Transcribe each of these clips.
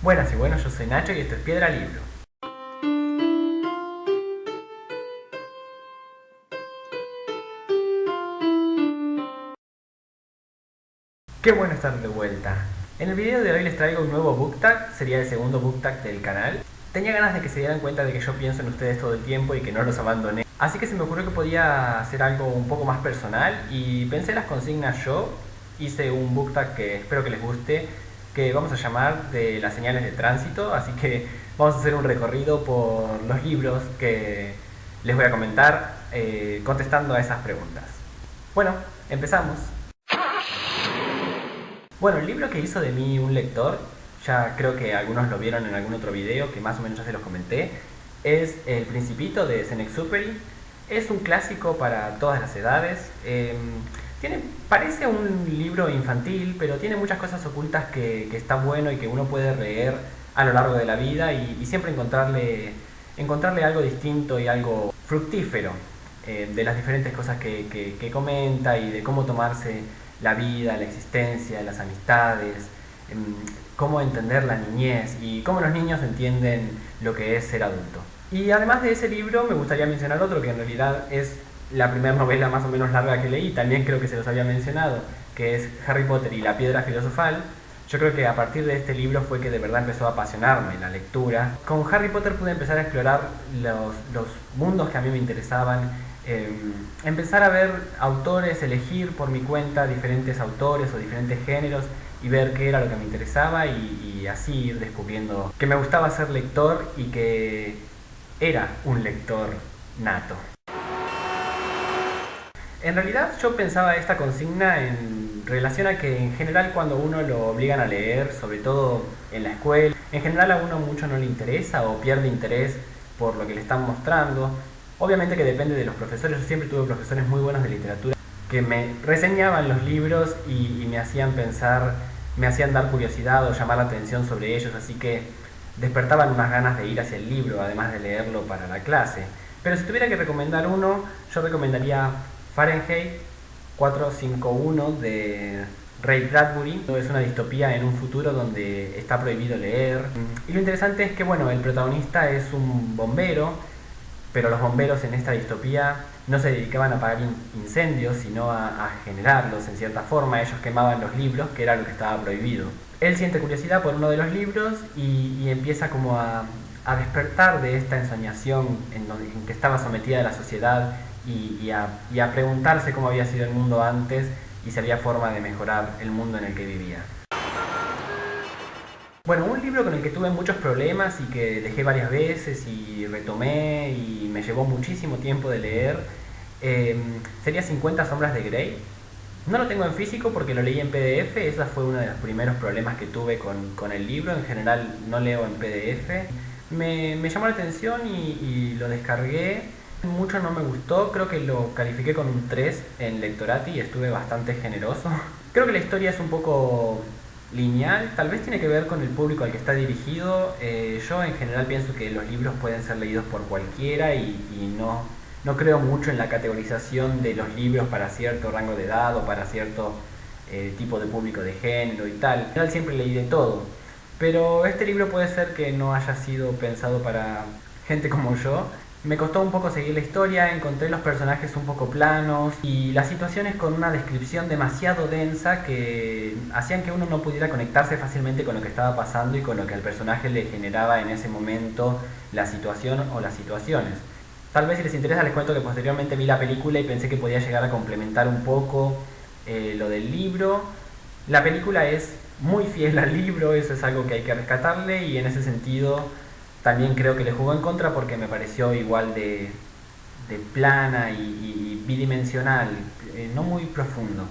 Buenas y buenos, yo soy Nacho y esto es Piedra Libro. Qué bueno estar de vuelta. En el video de hoy les traigo un nuevo book tag, sería el segundo book tag del canal. Tenía ganas de que se dieran cuenta de que yo pienso en ustedes todo el tiempo y que no los abandoné. Así que se me ocurrió que podía hacer algo un poco más personal y pensé las consignas yo. Hice un book tag que espero que les guste, que vamos a llamar de las señales de tránsito, así que vamos a hacer un recorrido por los libros que les voy a comentar contestando a esas preguntas. Bueno, empezamos. Bueno, el libro que hizo de mí un lector, ya creo que algunos lo vieron en algún otro video que más o menos ya se los comenté, es El Principito de Saint-Exupéry. Es un clásico para todas las edades. Parece un libro infantil, pero tiene muchas cosas ocultas que está bueno y que uno puede leer a lo largo de la vida y siempre encontrarle algo distinto y algo fructífero de las diferentes cosas que comenta y de cómo tomarse la vida, la existencia, las amistades, cómo entender la niñez y cómo los niños entienden lo que es ser adulto. Y además de ese libro me gustaría mencionar otro que en realidad es la primera novela más o menos larga que leí, también creo que se los había mencionado, que es Harry Potter y la Piedra Filosofal. Yo creo que a partir de este libro fue que de verdad empezó a apasionarme la lectura. Con Harry Potter pude empezar a explorar los mundos que a mí me interesaban, empezar a ver autores, elegir por mi cuenta diferentes autores o diferentes géneros y ver qué era lo que me interesaba y así ir descubriendo que me gustaba ser lector y que era un lector nato. En realidad yo pensaba esta consigna en relación a que en general cuando uno lo obligan a leer, sobre todo en la escuela, en general a uno mucho no le interesa o pierde interés por lo que le están mostrando. Obviamente que depende de los profesores, yo siempre tuve profesores muy buenos de literatura que me reseñaban los libros y me hacían pensar, me hacían dar curiosidad o llamar la atención sobre ellos, así que despertaban unas ganas de ir hacia el libro, además de leerlo para la clase. Pero si tuviera que recomendar uno, yo recomendaría Fahrenheit 451 de Ray Bradbury. Es una distopía en un futuro donde está prohibido leer. Y lo interesante es que, bueno, el protagonista es un bombero, pero los bomberos en esta distopía no se dedicaban a apagar incendios, sino a generarlos en cierta forma. Ellos quemaban los libros, que era lo que estaba prohibido. Él siente curiosidad por uno de los libros y empieza como a despertar de esta ensoñación en que estaba sometida la sociedad y a preguntarse cómo había sido el mundo antes y si había forma de mejorar el mundo en el que vivía. Bueno, un libro con el que tuve muchos problemas y que dejé varias veces y retomé y me llevó muchísimo tiempo de leer sería 50 sombras de Grey. No lo tengo en físico porque lo leí en PDF, ese fue uno de los primeros problemas que tuve con el libro. En general no leo en PDF. Me llamó la atención y lo descargué. Mucho no me gustó, creo que lo califiqué con un 3 en Lectorati y estuve bastante generoso. Creo que la historia es un poco lineal, tal vez tiene que ver con el público al que está dirigido. Yo en general pienso que los libros pueden ser leídos por cualquiera y no creo mucho en la categorización de los libros para cierto rango de edad o para cierto tipo de público de género y tal. En general siempre leí de todo, pero este libro puede ser que no haya sido pensado para gente como yo. Me costó un poco seguir la historia, encontré los personajes un poco planos y las situaciones con una descripción demasiado densa que hacían que uno no pudiera conectarse fácilmente con lo que estaba pasando y con lo que al personaje le generaba en ese momento la situación o las situaciones. Tal vez si les interesa les cuento que posteriormente vi la película y pensé que podía llegar a complementar un poco lo del libro. La película es muy fiel al libro, eso es algo que hay que rescatarle y en ese sentido también creo que le jugó en contra porque me pareció igual de plana y bidimensional, no muy profundo.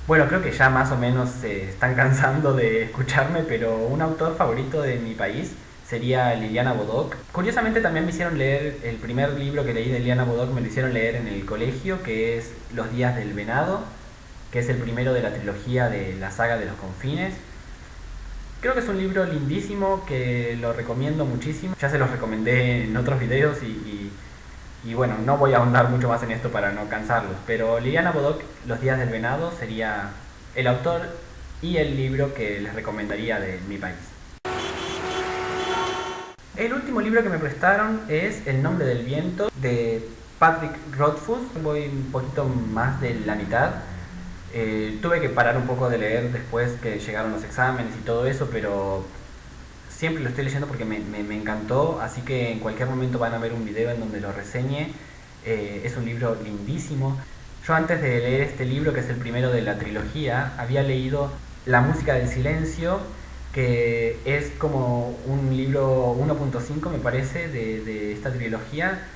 Bueno, creo que ya más o menos se están cansando de escucharme, pero un autor favorito de mi país sería Liliana Bodoc. Curiosamente también me hicieron leer el primer libro que leí de Liliana Bodoc, me lo hicieron leer en el colegio, que es Los días del venado, que es el primero de la trilogía de la saga de los confines. Creo que es un libro lindísimo que lo recomiendo muchísimo. Ya se los recomendé en otros videos y bueno, no voy a ahondar mucho más en esto para no cansarlos. Pero Liliana Bodoc, Los días del venado, sería el autor y el libro que les recomendaría de mi país. El último libro que me prestaron es El nombre del viento de Patrick Rothfuss. Voy un poquito más de la mitad. Tuve que parar un poco de leer después que llegaron los exámenes y todo eso, pero siempre lo estoy leyendo porque me encantó, así que en cualquier momento van a ver un video en donde lo reseñe. Es un libro lindísimo. Yo antes de leer este libro, que es el primero de la trilogía, había leído La música del silencio, que es como un libro 1.5 me parece de esta trilogía,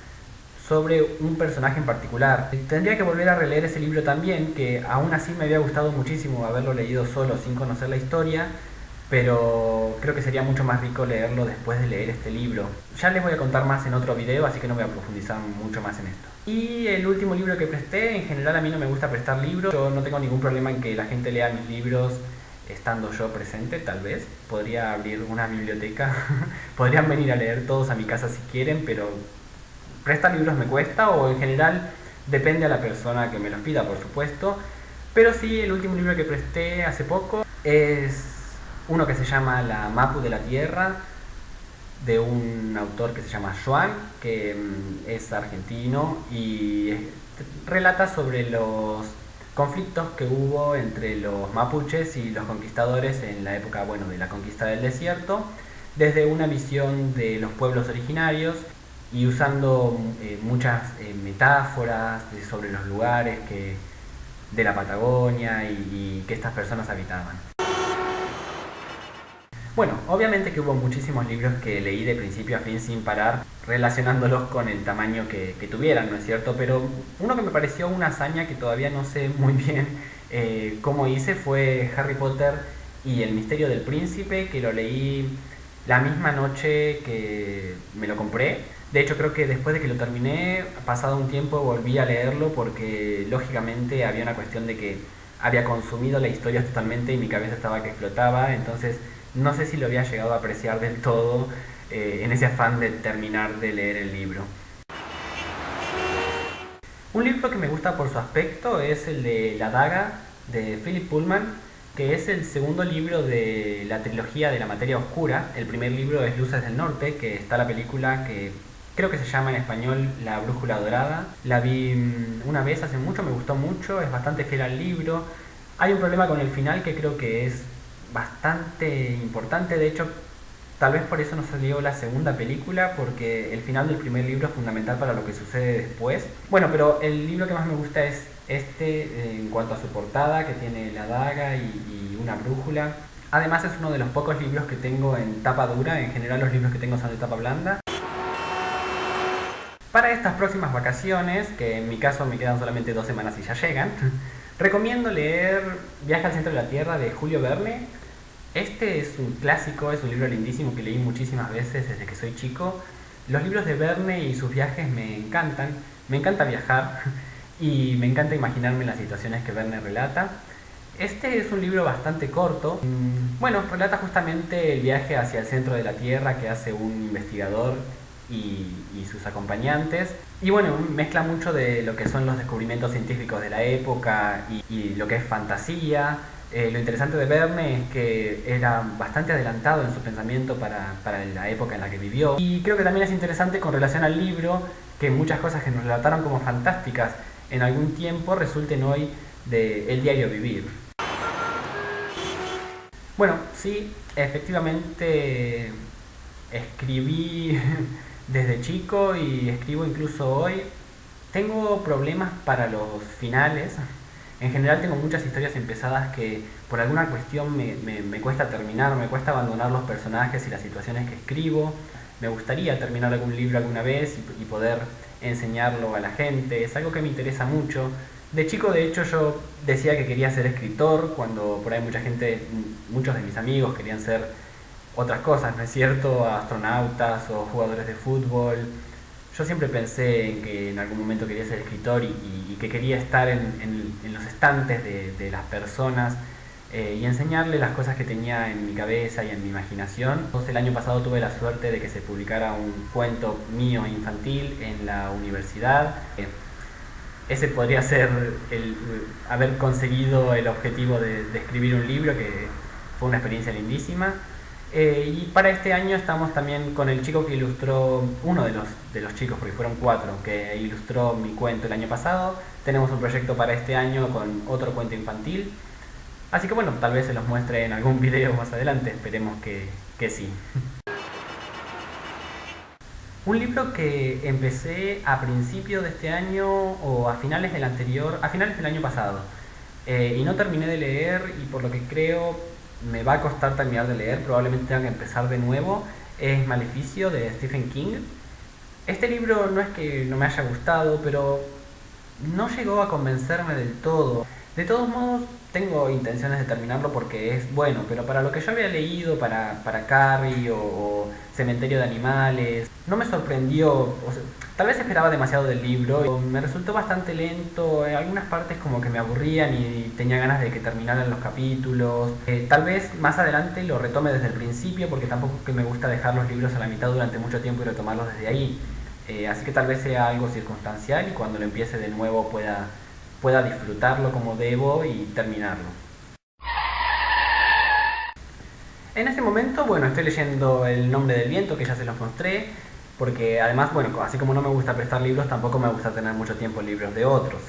sobre un personaje en particular. Tendría que volver a releer ese libro también, que aún así me había gustado muchísimo haberlo leído solo sin conocer la historia, pero creo que sería mucho más rico leerlo después de leer este libro. Ya les voy a contar más en otro video, así que no voy a profundizar mucho más en esto. Y el último libro que presté, en general a mí no me gusta prestar libros, yo no tengo ningún problema en que la gente lea mis libros estando yo presente, tal vez. Podría abrir una biblioteca, podrían venir a leer todos a mi casa si quieren, pero prestar libros me cuesta, o en general depende a la persona que me los pida, por supuesto. Pero sí, el último libro que presté hace poco es uno que se llama La Mapu de la Tierra, de un autor que se llama Joan, que es argentino y relata sobre los conflictos que hubo entre los mapuches y los conquistadores en la época, bueno, de la conquista del desierto, desde una visión de los pueblos originarios y usando muchas metáforas sobre los lugares de la Patagonia y que estas personas habitaban. Bueno, obviamente que hubo muchísimos libros que leí de principio a fin sin parar, relacionándolos con el tamaño que tuvieran, ¿no es cierto? Pero uno que me pareció una hazaña que todavía no sé muy bien cómo hice fue Harry Potter y el misterio del príncipe, que lo leí la misma noche que me lo compré. De hecho, creo que después de que lo terminé, pasado un tiempo volví a leerlo porque lógicamente había una cuestión de que había consumido la historia totalmente y mi cabeza estaba que explotaba, entonces no sé si lo había llegado a apreciar del todo en ese afán de terminar de leer el libro. Un libro que me gusta por su aspecto es el de La Daga, de Philip Pullman, que es el segundo libro de la trilogía de La Materia Oscura. El primer libro es Luces del Norte, que está la película que creo que se llama en español La Brújula Dorada. La vi una vez hace mucho, me gustó mucho, es bastante fiel al libro. Hay un problema con el final que creo que es bastante importante, de hecho tal vez por eso no salió la segunda película, porque el final del primer libro es fundamental para lo que sucede después. Bueno, pero el libro que más me gusta es este, en cuanto a su portada, que tiene la daga y una brújula. Además es uno de los pocos libros que tengo en tapa dura, en general los libros que tengo son de tapa blanda. Para estas próximas vacaciones, que en mi caso me quedan solamente 2 semanas y ya llegan, recomiendo leer Viaje al centro de la Tierra de Julio Verne. Este es un clásico, es un libro lindísimo que leí muchísimas veces desde que soy chico. Los libros de Verne y sus viajes me encantan. Me encanta viajar y me encanta imaginarme las situaciones que Verne relata. Este es un libro bastante corto. Bueno, relata justamente el viaje hacia el centro de la Tierra que hace un investigador y sus acompañantes. Y bueno, mezcla mucho de lo que son los descubrimientos científicos de la época y lo que es fantasía. Lo interesante de Verne es que era bastante adelantado en su pensamiento para la época en la que vivió. Y creo que también es interesante con relación al libro que muchas cosas que nos relataron como fantásticas en algún tiempo resulten hoy de el diario vivir. Bueno, sí, efectivamente escribí desde chico y escribo incluso hoy. Tengo problemas para los finales. En general tengo muchas historias empezadas que por alguna cuestión me cuesta terminar, me cuesta abandonar los personajes y las situaciones que escribo. Me gustaría terminar algún libro alguna vez y poder enseñarlo a la gente, es algo que me interesa mucho. De chico, de hecho, yo decía que quería ser escritor, cuando por ahí mucha gente, muchos de mis amigos querían ser otras cosas, ¿no es cierto? Astronautas o jugadores de fútbol. Yo siempre pensé en que en algún momento quería ser escritor y que quería estar en los estantes de las personas y enseñarle las cosas que tenía en mi cabeza y en mi imaginación. Entonces el año pasado tuve la suerte de que se publicara un cuento mío infantil en la universidad. ese podría ser el haber conseguido el objetivo de escribir un libro, que fue una experiencia lindísima. Y para este año estamos también con el chico que ilustró, uno de los chicos, porque fueron 4, que ilustró mi cuento el año pasado. Tenemos un proyecto para este año con otro cuento infantil. Así que bueno, tal vez se los muestre en algún video más adelante, esperemos que sí. Un libro que empecé a principios de este año o a finales del anterior, a finales del año pasado, y no terminé de leer, y por lo que creo me va a costar terminar de leer, probablemente tenga que empezar de nuevo, es Maleficio de Stephen King. Este libro no es que no me haya gustado, pero no llegó a convencerme del todo. De todos modos, tengo intenciones de terminarlo porque es bueno, pero para lo que yo había leído, para Carrie o Cementerio de Animales, no me sorprendió. O sea, tal vez esperaba demasiado del libro, me resultó bastante lento, en algunas partes como que me aburrían y tenía ganas de que terminaran los capítulos. Tal vez más adelante lo retome desde el principio, porque tampoco es que me gusta dejar los libros a la mitad durante mucho tiempo y retomarlos desde ahí. Así que tal vez sea algo circunstancial y cuando lo empiece de nuevo pueda disfrutarlo como debo y terminarlo. En este momento, bueno, estoy leyendo El nombre del viento, que ya se los mostré, porque además, bueno, así como no me gusta prestar libros, tampoco me gusta tener mucho tiempo en libros de otros.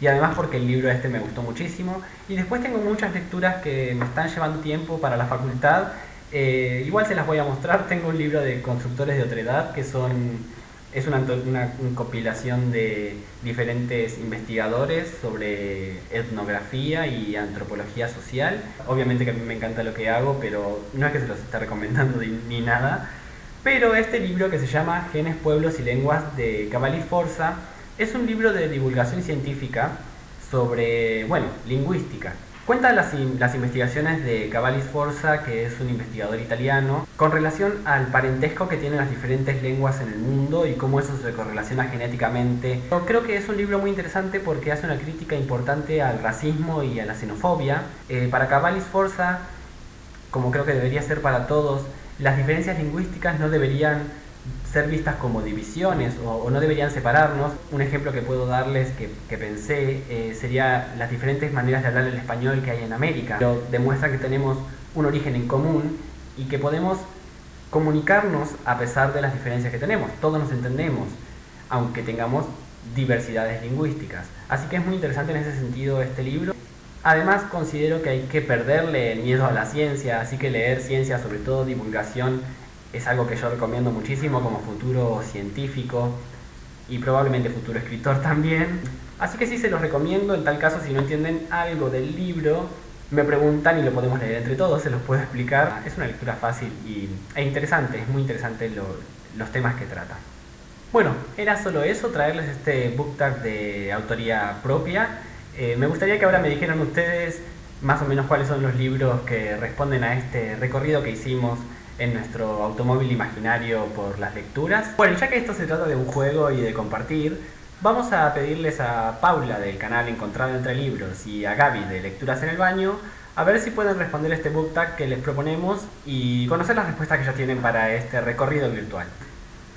Y además porque el libro este me gustó muchísimo. Y después tengo muchas lecturas que me están llevando tiempo para la facultad. Igual se las voy a mostrar. Tengo un libro de Constructores de Otredad, que es una compilación de diferentes investigadores sobre etnografía y antropología social. Obviamente que a mí me encanta lo que hago, pero no es que se los esté recomendando ni nada. Pero este libro, que se llama Genes, Pueblos y Lenguas de Cavalli Forza, es un libro de divulgación científica sobre, bueno, lingüística. Cuenta las investigaciones de Cavalli Forza, que es un investigador italiano, con relación al parentesco que tienen las diferentes lenguas en el mundo y cómo eso se correlaciona genéticamente. Yo creo que es un libro muy interesante porque hace una crítica importante al racismo y a la xenofobia. Para Cavalli Forza, como creo que debería ser para todos, las diferencias lingüísticas no deberían ser vistas como divisiones o no deberían separarnos. Un ejemplo que puedo darles que pensé sería las diferentes maneras de hablar el español que hay en América. Pero demuestra que tenemos un origen en común y que podemos comunicarnos a pesar de las diferencias que tenemos. Todos nos entendemos, aunque tengamos diversidades lingüísticas. Así que es muy interesante en ese sentido este libro. Además considero que hay que perderle el miedo a la ciencia, así que leer ciencia, sobre todo divulgación, es algo que yo recomiendo muchísimo como futuro científico y probablemente futuro escritor también. Así que sí se los recomiendo. En tal caso, si no entienden algo del libro, me preguntan y lo podemos leer entre todos, se los puedo explicar. Es una lectura fácil e interesante, es muy interesante los temas que trata. Bueno, era solo eso, traerles este book tag de autoría propia. Me gustaría que ahora me dijeran ustedes más o menos cuáles son los libros que responden a este recorrido que hicimos en nuestro automóvil imaginario por las lecturas. Bueno, ya que esto se trata de un juego y de compartir, vamos a pedirles a Paula del canal Encontrado Entre Libros y a Gaby de Lecturas en el Baño a ver si pueden responder este book tag que les proponemos y conocer las respuestas que ya tienen para este recorrido virtual.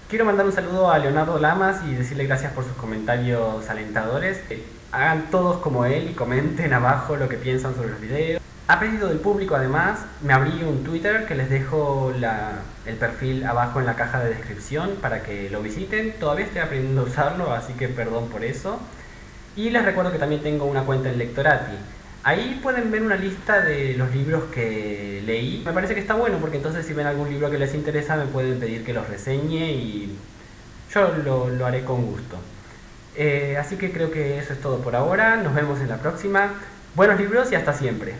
Quiero mandar un saludo a Leonardo Lamas y decirle gracias por sus comentarios alentadores. Hagan todos como él y comenten abajo lo que piensan sobre los videos. A pedido del público, además, me abrí un Twitter que les dejo el perfil abajo en la caja de descripción para que lo visiten. Todavía estoy aprendiendo a usarlo, así que perdón por eso. Y les recuerdo que también tengo una cuenta en Lectorati. Ahí pueden ver una lista de los libros que leí. Me parece que está bueno porque entonces si ven algún libro que les interesa me pueden pedir que los reseñe y yo lo haré con gusto. Así que creo que eso es todo por ahora. Nos vemos en la próxima. Buenos libros y hasta siempre.